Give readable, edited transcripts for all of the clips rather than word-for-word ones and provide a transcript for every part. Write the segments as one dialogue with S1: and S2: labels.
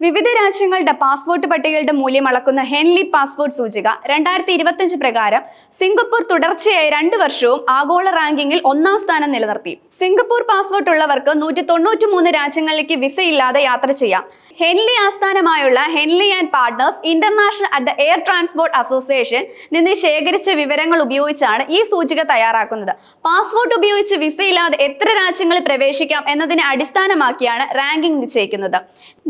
S1: വിവിധ രാജ്യങ്ങളുടെ പാസ്പോർട്ട് പട്ടികകളുടെ മൂല്യം അളക്കുന്ന ഹെൻലി പാസ്പോർട്ട് സൂചിക 2025 പ്രകാരം സിംഗപ്പൂർ തുടർച്ചയായി 2 വർഷവും ആഗോള റാങ്കിങ്ങിൽ 1-ാം സ്ഥാനം നിലനിർത്തി. സിംഗപ്പൂർ പാസ്പോർട്ട് ഉള്ളവർക്ക് 193 രാജ്യങ്ങളിലേക്ക് വിസ ഇല്ലാതെ യാത്ര ചെയ്യാം. ഹെൻലി ആസ്ഥാനമായുള്ള Henley and partners international at the air transport association നിന്ന് ശേഖരിച്ച വിവരങ്ങൾ ഉപയോഗിച്ചാണ് ഈ സൂചിക തയ്യാറാക്കുന്നത്. പാസ്പോർട്ട് ഉപയോഗിച്ച് വിസ ഇല്ലാതെ എത്ര രാജ്യങ്ങളിൽ പ്രവേശിക്കാം എന്നതിനെ അടിസ്ഥാനമാക്കിയാണ് റാങ്കിംഗ് നിശ്ചയിക്കുന്നത്.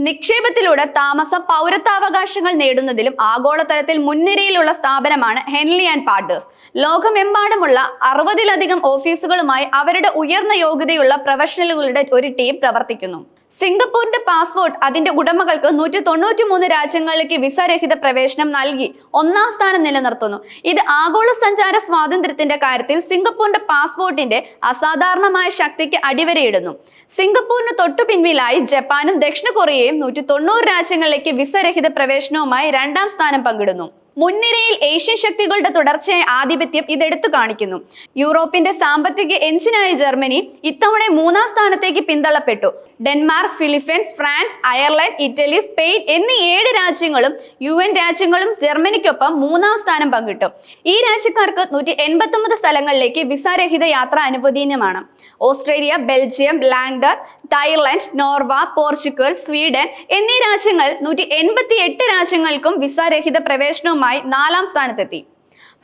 S1: നിക്ഷേപത്തിലൂടെ താമസം, പൗരത്വാവകാശങ്ങൾ നേടുന്നതിലും ആഗോളതലത്തിൽ മുൻനിരയിലുള്ള സ്ഥാപനമാണ് ഹെൻലി ആൻഡ് പാർട്ട്നേഴ്സ്. ലോകമെമ്പാടുമുള്ള 60-ലധികം ഓഫീസുകളുമായി അവരുടെ ഉയർന്ന യോഗ്യതയുള്ള പ്രൊഫഷണലുകളുടെ ഒരു ടീം പ്രവർത്തിക്കുന്നു. സിംഗപ്പൂരിന്റെ പാസ്പോർട്ട് അതിന്റെ ഉടമകൾക്ക് 193 രാജ്യങ്ങളിലേക്ക് വിസ രഹിത പ്രവേശനം നൽകി 1-ാം സ്ഥാനം നിലനിർത്തുന്നു. ഇത് ആഗോള സഞ്ചാര സ്വാതന്ത്ര്യത്തിന്റെ കാര്യത്തിൽ സിംഗപ്പൂരിന്റെ പാസ്പോർട്ടിന്റെ അസാധാരണമായ ശക്തിക്ക് അടിവരയിടുന്നു. സിംഗപ്പൂരിന് തൊട്ടു പിൻപിലായി ജപ്പാനും ദക്ഷിണ കൊറിയയും 190 രാജ്യങ്ങളിലേക്ക് വിസ രഹിത പ്രവേശനവുമായി 2-ാം സ്ഥാനം പങ്കിടുന്നു. മുൻനിരയിൽ ഏഷ്യൻ ശക്തികളുടെ തുടർച്ചയായ ആധിപത്യം ഇതെടുത്തു കാണിക്കുന്നു. യൂറോപ്പിന്റെ സാമ്പത്തിക എഞ്ചിനായ ജർമ്മനി ഇത്തവണ 3-ാം സ്ഥാനത്തേക്ക് പിന്തള്ളപ്പെട്ടു. Denmark, Philippines, France, Ireland, Italy, Spain എന്നീ 7 രാജ്യങ്ങളും UN രാജ്യങ്ങളും ജർമ്മനിക്കൊപ്പം 3-ാം സ്ഥാനം പങ്കിട്ടു. ഈ രാജ്യക്കാർക്ക് 189 സ്ഥലങ്ങളിലേക്ക് വിസ രഹിത യാത്ര അനുവദനീയമാണ്. Australia, Belgium, lander, Thailand, നോർവ, Portugal, Sweden എന്നീ രാജ്യങ്ങൾ 188 രാജ്യങ്ങൾക്കും വിസ രഹിത പ്രവേശനവുമായി 4-ാം സ്ഥാനത്തെത്തി.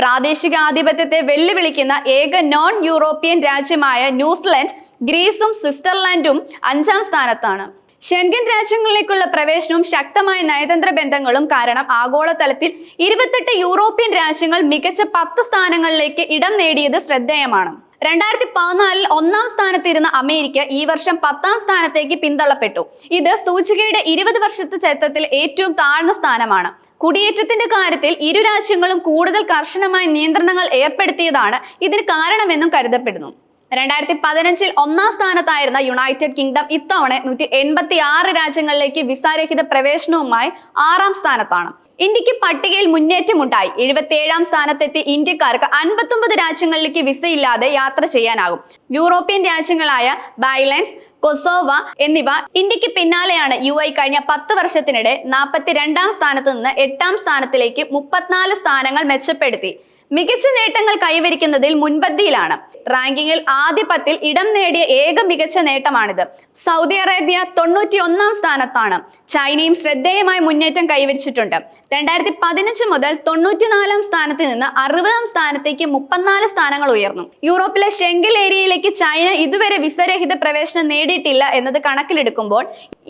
S1: പ്രാദേശിക ആധിപത്യത്തെ വെല്ലുവിളിക്കുന്ന ഏക നോൺ യൂറോപ്യൻ രാജ്യമായ ന്യൂസിലൻഡ്, ഗ്രീസും സ്വിറ്റ്സർലൻഡും 5-ാം സ്ഥാനത്താണ്. ഷെൻഗൻ രാജ്യങ്ങളിലേക്കുള്ള പ്രവേശനവും ശക്തമായ നയതന്ത്ര ബന്ധങ്ങളും കാരണം ആഗോളതലത്തിൽ 28 യൂറോപ്യൻ രാജ്യങ്ങൾ മികച്ച 10 സ്ഥാനങ്ങളിലേക്ക് ഇടം നേടിയത് ശ്രദ്ധേയമാണ്. 2014 1-ാം സ്ഥാനത്തിരുന്ന അമേരിക്ക ഈ വർഷം 10-ാം സ്ഥാനത്തേക്ക് പിന്തള്ളപ്പെട്ടു. ഇത് സൂചികയുടെ 20 വർഷത്തെ ചരിത്രത്തിൽ ഏറ്റവും താഴ്ന്ന സ്ഥാനമാണ്. കുടിയേറ്റത്തിന്റെ കാര്യത്തിൽ ഇരു രാജ്യങ്ങളും കൂടുതൽ കർശനമായ നിയന്ത്രണങ്ങൾ ഏർപ്പെടുത്തിയതാണ് ഇതിന് കാരണമെന്നും കരുതപ്പെടുന്നു. 2015 1-ാം സ്ഥാനത്തായിരുന്ന യുണൈറ്റഡ് കിങ്ഡം ഇത്തവണ 186 രാജ്യങ്ങളിലേക്ക് വിസാരഹിത പ്രവേശനവുമായി 6-ാം സ്ഥാനത്താണ്. ഇന്ത്യക്ക് പട്ടികയിൽ മുന്നേറ്റമുണ്ടായി. 77-ാം സ്ഥാനത്തെത്തി ഇന്ത്യക്കാർക്ക് 59 രാജ്യങ്ങളിലേക്ക് വിസയില്ലാതെ യാത്ര ചെയ്യാനാകും. യൂറോപ്യൻ രാജ്യങ്ങളായ ബൈലൻസ്, കൊസോവ എന്നിവ ഇന്ത്യക്ക് പിന്നാലെയാണ്. UI കഴിഞ്ഞ 10 വർഷത്തിനിടെ 42-ാം സ്ഥാനത്ത് നിന്ന് 8-ാം സ്ഥാനത്തിലേക്ക് 34 സ്ഥാനങ്ങൾ മെച്ചപ്പെടുത്തി. മികച്ച നേട്ടങ്ങൾ കൈവരിക്കുന്നതിൽ മുൻപന്തിയിലാണ്. റാങ്കിങ്ങിൽ ആദ്യ 10-ൽ ഇടം നേടിയ ഏക മികച്ച നേട്ടമാണിത്. സൗദി അറേബ്യ 91-ാം സ്ഥാനത്താണ്. ചൈനയും ശ്രദ്ധേയമായ മുന്നേറ്റം കൈവരിച്ചിട്ടുണ്ട്. 2015 മുതൽ 94-ാം സ്ഥാനത്ത് നിന്ന് 60-ാം സ്ഥാനത്തേക്ക് 34 സ്ഥാനങ്ങൾ ഉയർന്നു. യൂറോപ്പിലെ ഷെങ്കൻ ഏരിയയിലേക്ക് ചൈന ഇതുവരെ വിസരഹിത പ്രവേശനം നേടിയിട്ടില്ല എന്നത് കണക്കിലെടുക്കുമ്പോൾ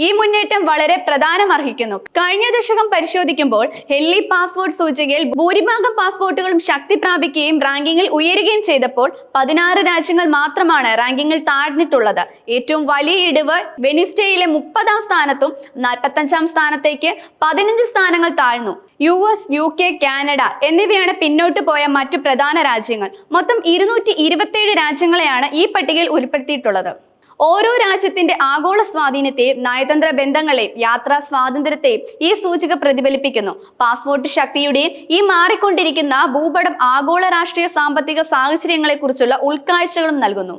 S1: ഈ മുന്നേറ്റം വളരെ പ്രാധാന്യമർഹിക്കുന്നു. കഴിഞ്ഞ ദശകം പരിശോധിക്കുമ്പോൾ ഹെൻലി പാസ്പോർട്ട് സൂചികയിൽ ഭൂരിഭാഗം പാസ്പോർട്ടുകളും ശക്തി പ്രാപിക്കുകയും റാങ്കിങ്ങിൽ ഉയരുകയും ചെയ്തപ്പോൾ 16 രാജ്യങ്ങൾ മാത്രമാണ് റാങ്കിങ്ങിൽ താഴ്ന്നിട്ടുള്ളത്. ഏറ്റവും വലിയ ഇടിവ് വെനിസ്ഡേയിലെ 30-ാം സ്ഥാനത്തും 45-ാം സ്ഥാനത്തേക്ക് 15 സ്ഥാനങ്ങൾ താഴ്ന്നു. US, UK, കാനഡ എന്നിവയാണ് പിന്നോട്ട് പോയ മറ്റു പ്രധാന രാജ്യങ്ങൾ. മൊത്തം 227 രാജ്യങ്ങളെയാണ് ഈ പട്ടികയിൽ ഉൾപ്പെടുത്തിയിട്ടുള്ളത്. ഓരോ രാജ്യത്തിന്റെ ആഗോള സ്വാധീനത്തെയും നയതന്ത്ര ബന്ധങ്ങളെയും യാത്രാ സ്വാതന്ത്ര്യത്തെയും ഈ സൂചിക പ്രതിഫലിപ്പിക്കുന്നു. പാസ്പോർട്ട് ശക്തിയുടെയും ഈ മാറിക്കൊണ്ടിരിക്കുന്ന ഭൂപടം ആഗോള രാഷ്ട്രീയ സാമ്പത്തിക സാഹചര്യങ്ങളെക്കുറിച്ചുള്ള ഉൾക്കാഴ്ചകളും നൽകുന്നു.